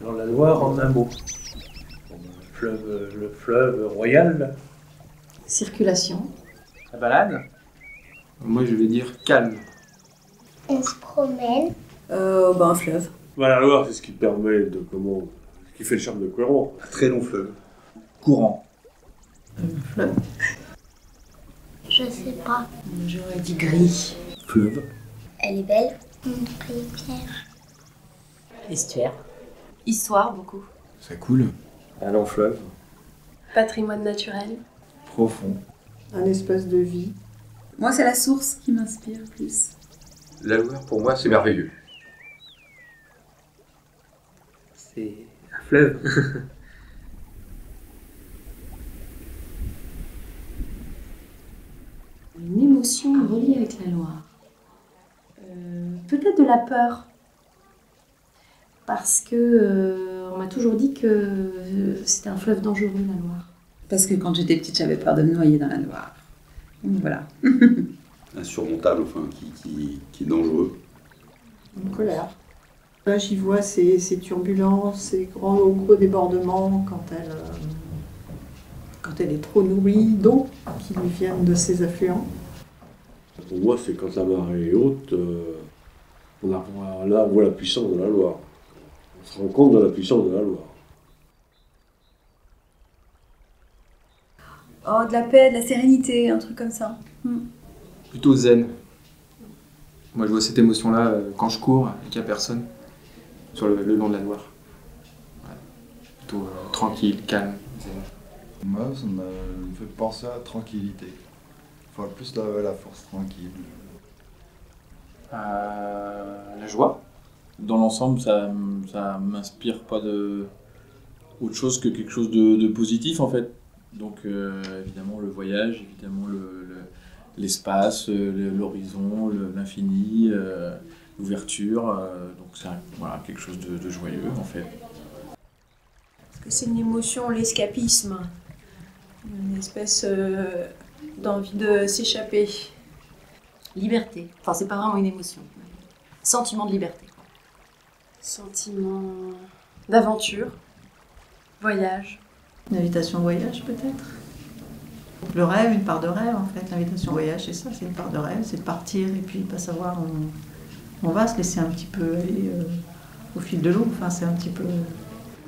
Dans la Loire, en un mot. Le fleuve royal. Circulation. La balade. Moi, je vais dire calme. On se promène. Un fleuve. La Loire, c'est ce qui permet de ce qui fait le charme de Couëron. Un très long fleuve. Courant. Fleuve. Je sais pas. J'aurais dit gris. Fleuve. Elle est belle. Une rivière. Estuaire. Histoire, beaucoup. Ça coule. Un long fleuve. Patrimoine naturel. Profond. Un espace de vie. Moi, c'est la source qui m'inspire plus. La Loire, pour moi, c'est merveilleux. C'est un fleuve. Une émotion reliée avec la Loire. Peut-être de la peur. Parce que on m'a toujours dit que c'était un fleuve dangereux, la Loire. Parce que quand j'étais petite, j'avais peur de me noyer dans la Loire. Donc voilà. Insurmontable, enfin, qui est dangereux. Une colère. Là, j'y vois ces turbulences, ces gros débordements quand elle est trop nourrie d'eau qui lui viennent de ses affluents. Pour moi, c'est quand la marée est haute, là, on voit la puissance de la Loire. On se rend compte de la puissance de la Loire. Oh, de la paix, de la sérénité, un truc comme ça. Plutôt zen. Moi, je vois cette émotion-là quand je cours et qu'il n'y a personne sur le long de la Loire. Ouais. Plutôt tranquille, calme, zen. Moi, ça me fait penser à la tranquillité. Enfin, plus la force tranquille. La joie. Dans l'ensemble, ça m'inspire pas autre chose que quelque chose de positif, en fait. Donc, évidemment, le voyage, évidemment, l'espace, l'horizon, l'infini, l'ouverture. Donc, c'est quelque chose de joyeux, en fait. Parce que c'est une émotion, l'escapisme. Une espèce d'envie de s'échapper. Liberté. Enfin, c'est pas vraiment une émotion. Sentiment de liberté. Sentiment d'aventure. Voyage. Une invitation au voyage, peut-être. Le rêve, une part de rêve, en fait. L'invitation au voyage, c'est ça, c'est une part de rêve. C'est de partir et puis pas savoir où on va, se laisser un petit peu aller au fil de l'eau. Enfin, c'est un petit peu...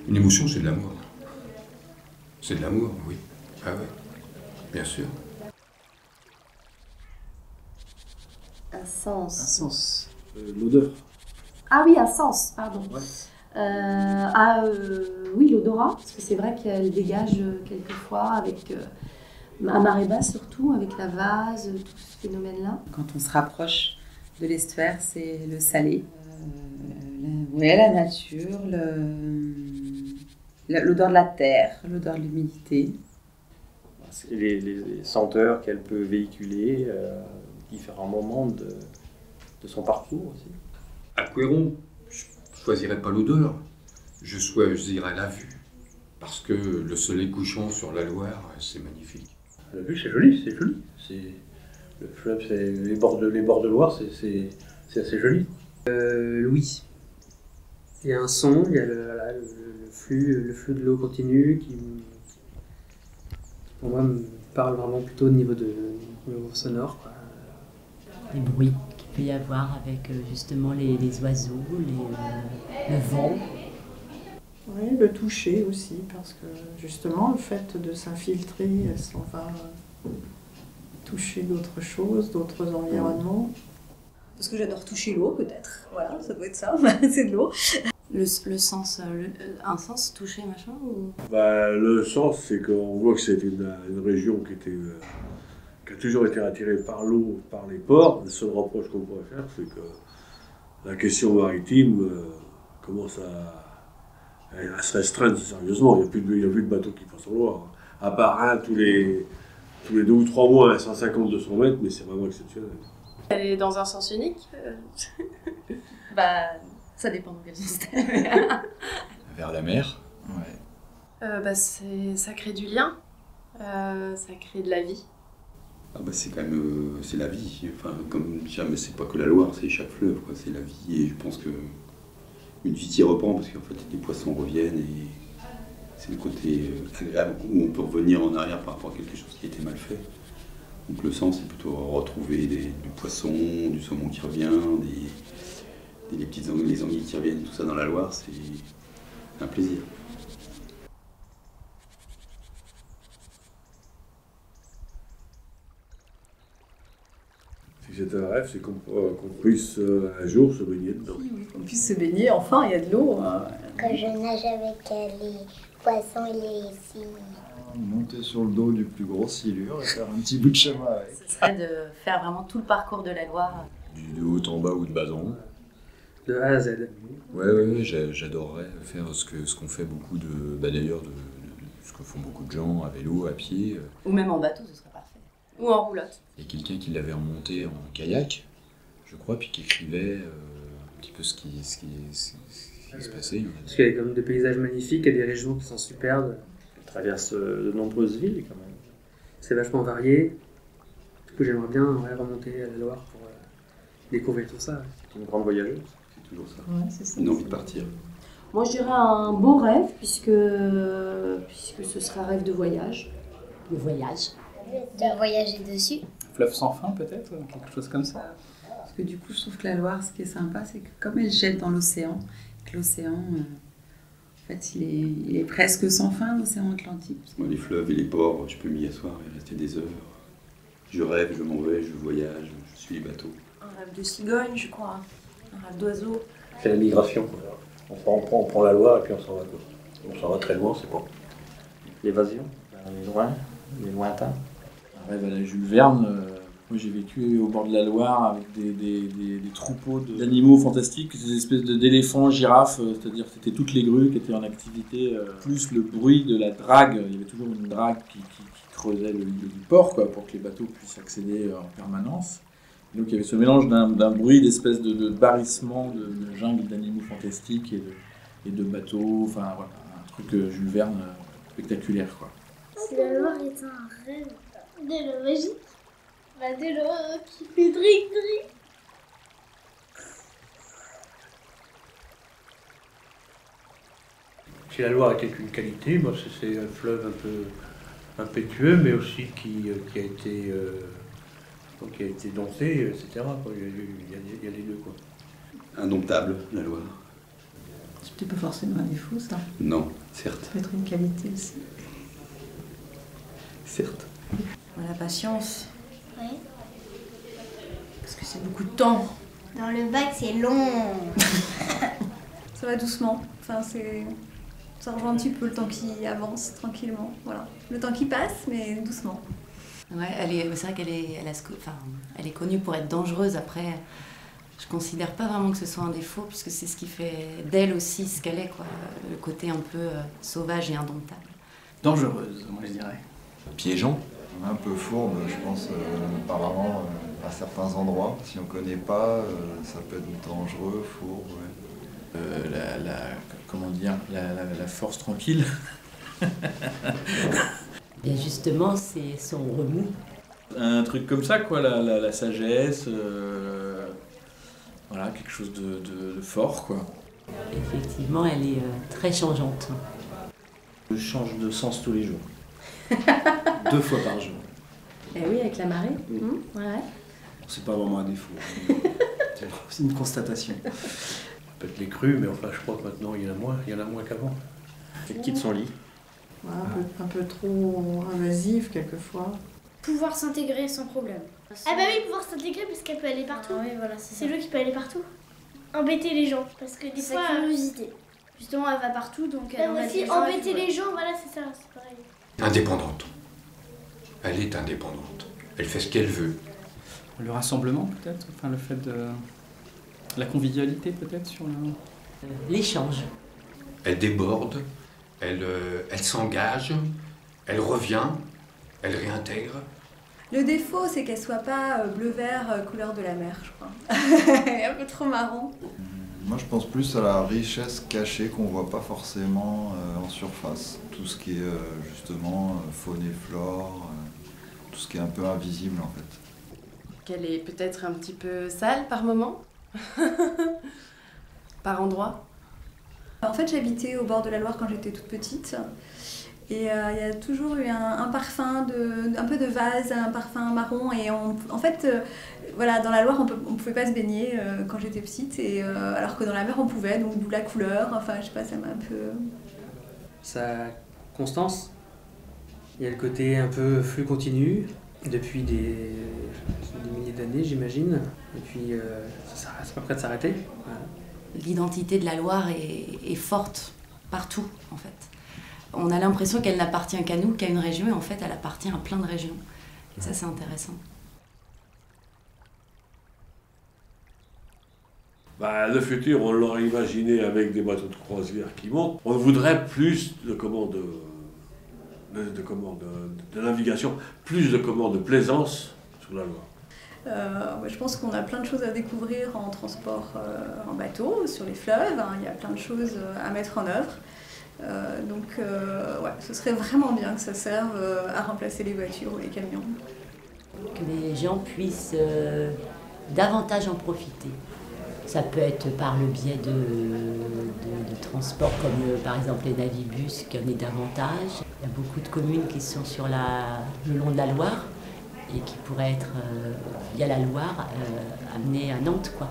Une émotion, c'est de l'amour. C'est de l'amour, oui. Ah ouais, bien sûr. Un sens. Un sens. L'odeur. Ah oui, un sens, pardon. Ouais. Oui, l'odorat, parce que c'est vrai qu'elle dégage quelquefois avec, à marée basse surtout, avec la vase, tout ce phénomène-là. Quand on se rapproche de l'estuaire, c'est le salé. La nature, l'odeur de la terre, l'odeur de l'humidité. C'est les senteurs qu'elle peut véhiculer, différents moments de son parcours aussi. À Couëron, je ne choisirais pas l'odeur, je choisirais la vue. Parce que le soleil couchant sur la Loire, c'est magnifique. La vue, c'est joli, c'est joli. Le fleuve, les bords de Loire, c'est assez joli. Oui. Il y a un son, il y a le flux de l'eau continue qui, pour moi, me parle vraiment plutôt au niveau sonore, quoi. Les bruits qu'il peut y avoir avec justement les oiseaux, le vent. Oui, le toucher aussi, parce que justement, le fait de s'infiltrer, on va toucher d'autres choses, d'autres environnements. Parce que j'adore toucher l'eau, peut-être. Voilà, ça doit être ça, c'est de l'eau. Le sens, un sens, toucher, machin ou... Le sens, c'est qu'on voit que c'est une région qui a toujours été attirée par l'eau, par les ports. Le seul reproche qu'on pourrait faire, c'est que la question maritime commence à se restreindre sérieusement. Il n'y a plus de bateaux qui passent en Loire. À part un tous les 2 ou 3 mois à 150-200 mètres, mais c'est vraiment exceptionnel. Elle est dans un sens unique. Ça dépend de quel sens. Vers la mer. Ouais. Ça crée du lien. Ça crée de la vie. Ah bah c'est quand même c'est la vie. Enfin, comme jamais, c'est pas que la Loire, c'est chaque fleuve, quoi. C'est la vie, et je pense que une vie s'y reprend parce qu'en fait les poissons reviennent et c'est le côté agréable où on peut revenir en arrière par rapport à quelque chose qui a été mal fait. Donc le sens, c'est plutôt retrouver du poisson, du saumon qui revient, les petites anguilles, les anguilles qui reviennent, tout ça dans la Loire, c'est un plaisir. Si c'était un rêve, c'est qu'on puisse un jour se baigner dedans. Oui, qu'on puisse se baigner, enfin, il y a de l'eau. Quand je nage avec les poissons et les cygnes. Monter sur le dos du plus gros silure et faire un petit bout de chemin avec. Ce serait de faire vraiment tout le parcours de la Loire. De haut en bas ou de bas en haut. De A à Z. Ouais, j'adorerais faire ce qu'on fait beaucoup d'ailleurs, ce que font beaucoup de gens à vélo, à pied. Ou même en bateau, ce serait parfait. Ou en roulotte. Il y a quelqu'un qui l'avait remonté en kayak, je crois, puis qui écrivait un petit peu ce qui se passait. Parce qu'il y a quand même des paysages magnifiques, il y a des régions qui sont superbes. On traverse de nombreuses villes quand même. C'est vachement varié. Du coup, j'aimerais bien remonter à la Loire pour découvrir tout ça. C'est une grande voyageuse. C'est toujours ça. Ouais, c'est ça. Une envie de partir. Moi, je dirais un beau rêve, puisque ce serait un rêve de voyage. Le voyage. De voyager dessus. Fleuve sans fin peut-être, quelque chose comme ça. Parce que du coup, je trouve que la Loire, ce qui est sympa, c'est que comme elle jette dans l'océan, que l'océan, en fait, il est presque sans fin, l'océan Atlantique. Moi, les fleuves et les ports, je peux m'y asseoir et rester des heures. Je rêve, je m'en vais, je voyage, je suis les bateaux. Un rêve de cigogne, je crois. Un rêve d'oiseau. C'est la migration. On prend la Loire et puis on s'en va. On s'en va très loin, c'est bon. L'évasion, les lointains. Un rêve à la Jules Verne. Moi, j'ai vécu au bord de la Loire avec des troupeaux d'animaux fantastiques, des espèces d'éléphants, girafes, c'est-à-dire que c'était toutes les grues qui étaient en activité, plus le bruit de la drague. Il y avait toujours une drague qui creusait le milieu du port, quoi, pour que les bateaux puissent accéder en permanence. Et donc il y avait ce mélange d'un bruit, d'espèces de barrissement, de jungle d'animaux fantastiques et de bateaux, enfin voilà, un truc Jules Verne spectaculaire, quoi. Si la Loire est un rêve de l'eau magique, de l'eau qui fait drink. Si la Loire était une qualité, c'est un fleuve un peu impétueux, mais aussi qui a été dompté, etc. Il y a les deux, quoi. Indomptable, la Loire. C'est peut-être pas forcément un défaut, ça. Non, certes. Ça peut être une qualité aussi. Certes. La patience. Oui. Parce que c'est beaucoup de temps. Dans le bac, c'est long. Ça va doucement. Enfin, ça rejoint un petit peu le temps qui avance tranquillement. Voilà. Le temps qui passe, mais doucement. Ouais, c'est vrai elle est connue pour être dangereuse. Après, je considère pas vraiment que ce soit un défaut, puisque c'est ce qui fait d'elle aussi ce qu'elle est, quoi. Le côté un peu sauvage et indomptable. Dangereuse, moi je dirais. Piégeant. Un peu fourbe, je pense, apparemment, à certains endroits. Si on ne connaît pas, ça peut être dangereux, fourbe. Ouais. Comment dire, la force tranquille. Bien justement, c'est son remous. Un truc comme ça, quoi, la sagesse, voilà, quelque chose de fort, quoi. Effectivement, elle est très changeante. Je change de sens tous les jours. 2 fois par jour. Eh oui, avec la marée. Oui. Ouais. C'est pas vraiment un défaut. C'est une constatation. Peut-être les crues, mais enfin, je crois que maintenant, il y en a moins qu'avant. Elle quitte son lit. Ouais, un peu trop invasive, quelquefois. Pouvoir s'intégrer sans problème. Ah bah oui, pouvoir s'intégrer parce qu'elle peut aller partout. Ah oui, voilà, c'est l'eau qui peut aller partout. Embêter les gens, parce que des fois... curiosité. Justement, elle va partout, donc... Elle aussi, embêter les gens, voilà, c'est ça, c'est pareil. Indépendante. Elle est indépendante. Elle fait ce qu'elle veut. Le rassemblement peut-être, enfin le fait de... La convivialité peut-être sur l'échange. Elle déborde, elle s'engage, elle revient, elle réintègre. Le défaut, c'est qu'elle soit pas bleu-vert, couleur de la mer, je crois. Elle est un peu trop marrant. Moi, je pense plus à la richesse cachée qu'on voit pas forcément en surface. Tout ce qui est justement faune et flore, tout ce qui est un peu invisible en fait. Qu'elle est peut-être un petit peu sale par moment. Par endroit. En fait, j'habitais au bord de la Loire quand j'étais toute petite. Et il y a toujours eu un parfum, un peu de vase, un parfum marron. Et en fait, voilà, dans la Loire, on ne pouvait pas se baigner quand j'étais petite. Alors que dans la mer, on pouvait, donc d'où la couleur. Enfin, je sais pas, ça m'a un peu... Sa constance, il y a le côté un peu flux continu, depuis des milliers d'années, j'imagine. Et puis, c'est pas prêt de s'arrêter. Voilà. L'identité de la Loire est forte partout, en fait. On a l'impression qu'elle n'appartient qu'à nous, qu'à une région, et en fait, elle appartient à plein de régions. Et ça, c'est intéressant. Le futur, on l'aurait imaginé avec des bateaux de croisière qui montent. On voudrait plus de navigation, plus de plaisance sur la Loire. Je pense qu'on a plein de choses à découvrir en transport en bateau, sur les fleuves. Il y a plein de choses à mettre en œuvre. Ce serait vraiment bien que ça serve à remplacer les voitures ou les camions. Que les gens puissent davantage en profiter. Ça peut être par le biais de transports comme par exemple les navibus qui en est davantage. Il y a beaucoup de communes qui sont sur le long de la Loire et qui pourraient être, via la Loire, amenées à Nantes, quoi.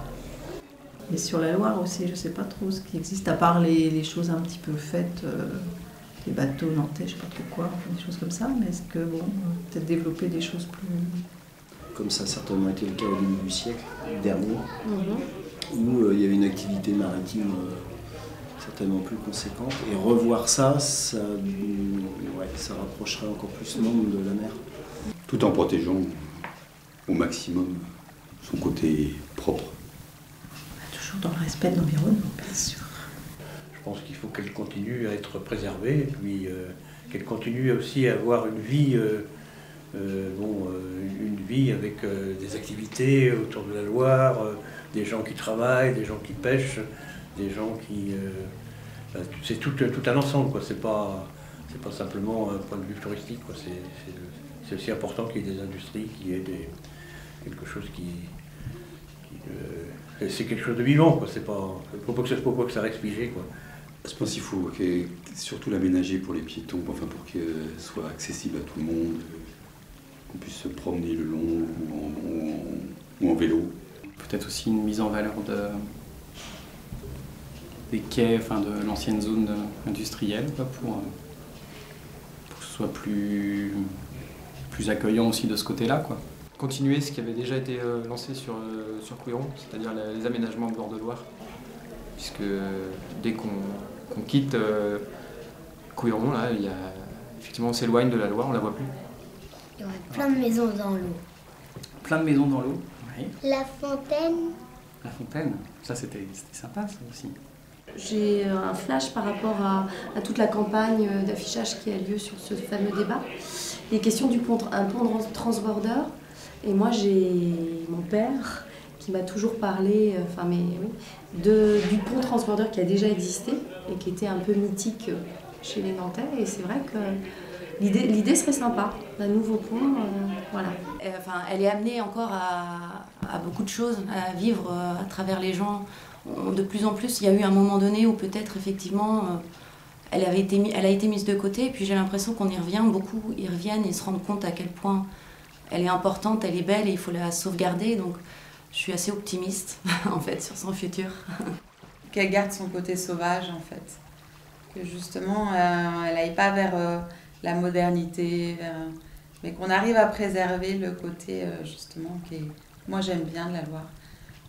Et sur la Loire aussi, je ne sais pas trop ce qui existe, à part les choses un petit peu faites, les bateaux nantais, je ne sais pas trop quoi, des choses comme ça, mais est-ce que, peut-être développer des choses plus... Comme ça a certainement été le cas au début du siècle dernier, où il y avait une activité maritime certainement plus conséquente. Et revoir ça rapprocherait encore plus le monde de la mer. Tout en protégeant au maximum son côté propre. Toujours dans le respect de l'environnement, bien sûr. Je pense qu'il faut qu'elle continue à être préservée, et puis qu'elle continue aussi à avoir une vie, une vie avec des activités autour de la Loire, des gens qui travaillent, des gens qui pêchent, des gens qui... c'est tout un ensemble, quoi. C'est pas simplement un point de vue touristique, quoi. C'est aussi important qu'il y ait des industries, qu'il y ait quelque chose c'est quelque chose de vivant, quoi. C'est pas... Faut pas que ça reste figé, quoi. Je pense qu'il faut surtout l'aménager pour les piétons, pour qu'il soit accessible à tout le monde, qu'on puisse se promener le long ou en vélo. Peut-être aussi une mise en valeur des quais, de l'ancienne zone industrielle, quoi, pour que ce soit plus accueillant aussi de ce côté-là, quoi. Continuer ce qui avait déjà été lancé sur Couilleron, c'est-à-dire les aménagements de bord de Loire. Puisque dès qu'on quitte Couilleron, là, effectivement, on s'éloigne de la Loire, on la voit plus. Il y aurait plein de maisons dans l'eau. Plein de maisons dans l'eau, oui. La fontaine. La fontaine, ça c'était sympa, ça aussi. J'ai un flash par rapport à toute la campagne d'affichage qui a lieu sur ce fameux débat. Les questions du pont, un pont transborder. Et moi, j'ai mon père qui m'a toujours parlé du pont transborder qui a déjà existé et qui était un peu mythique chez les Nantais. Et c'est vrai que l'idée serait sympa, un nouveau pont, voilà. Elle est amenée encore à beaucoup de choses, à vivre à travers les gens. De plus en plus, il y a eu un moment donné où peut-être effectivement elle a été mise de côté, et puis j'ai l'impression qu'on y revient, beaucoup y reviennent et se rendent compte à quel point elle est importante, elle est belle et il faut la sauvegarder. Donc je suis assez optimiste en fait sur son futur. Qu'elle garde son côté sauvage en fait. Que justement elle n'aille pas vers la modernité, mais qu'on arrive à préserver le côté justement qui est... Moi j'aime bien de la Loire.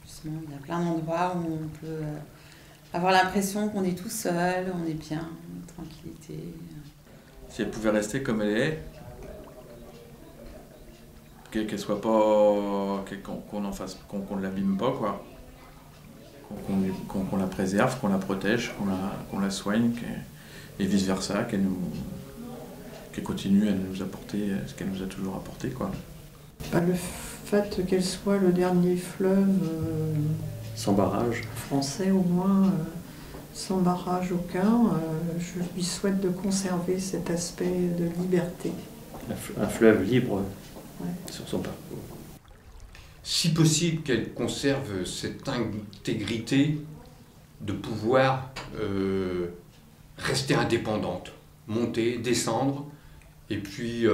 Justement, il y a plein d'endroits où on peut avoir l'impression qu'on est tout seul, on est bien, tranquillité. Si elle pouvait rester comme elle est, qu'elle soit pas, qu'on ne l'abîme pas, quoi. Qu'on la préserve, qu'on la protège, qu'on la soigne, et vice versa, qu'elle continue à nous apporter ce qu'elle nous a toujours apporté, quoi. Le fait qu'elle soit le dernier fleuve sans barrage français au moins, sans barrage aucun, je lui souhaite de conserver cet aspect de liberté. Un fleuve libre sur son parcours. Si possible qu'elle conserve cette intégrité de pouvoir rester indépendante, monter, descendre, et puis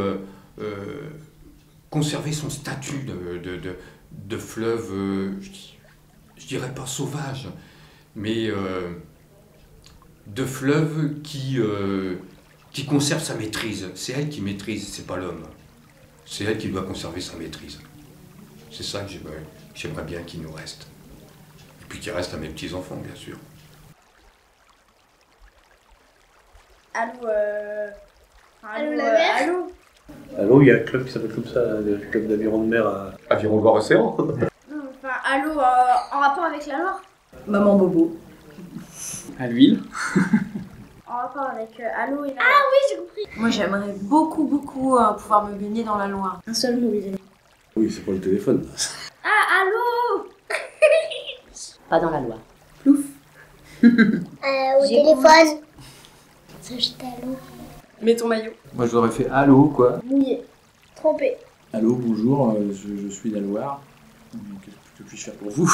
conserver son statut de fleuve, je dirais pas sauvage, mais de fleuve qui conserve sa maîtrise. C'est elle qui maîtrise, c'est pas l'homme. C'est elle qui doit conserver sa maîtrise. C'est ça que j'aimerais bien qu'il nous reste. Et puis qu'il reste à mes petits-enfants, bien sûr. Allô, allô, la mer. Allô. Allô, il y a un club qui s'appelle comme ça, le club d'aviron de mer à Aviron-Loire-Océan. Enfin, allô, en rapport avec la Loire. Maman Bobo. À l'huile. En rapport avec allô et la... Ah oui, j'ai compris. Moi, j'aimerais beaucoup pouvoir me baigner dans la Loire. Un seul mot, les amis. Oui, c'est pas le téléphone. Ah, allô. Pas dans la Loire. Au téléphone. Ça, j'étais à l'eau. Mets ton maillot. Moi, je l'aurais fait allô, quoi. Mouillé. Trempé. Allô, bonjour, je suis la Loire. Que puis-je faire pour vous?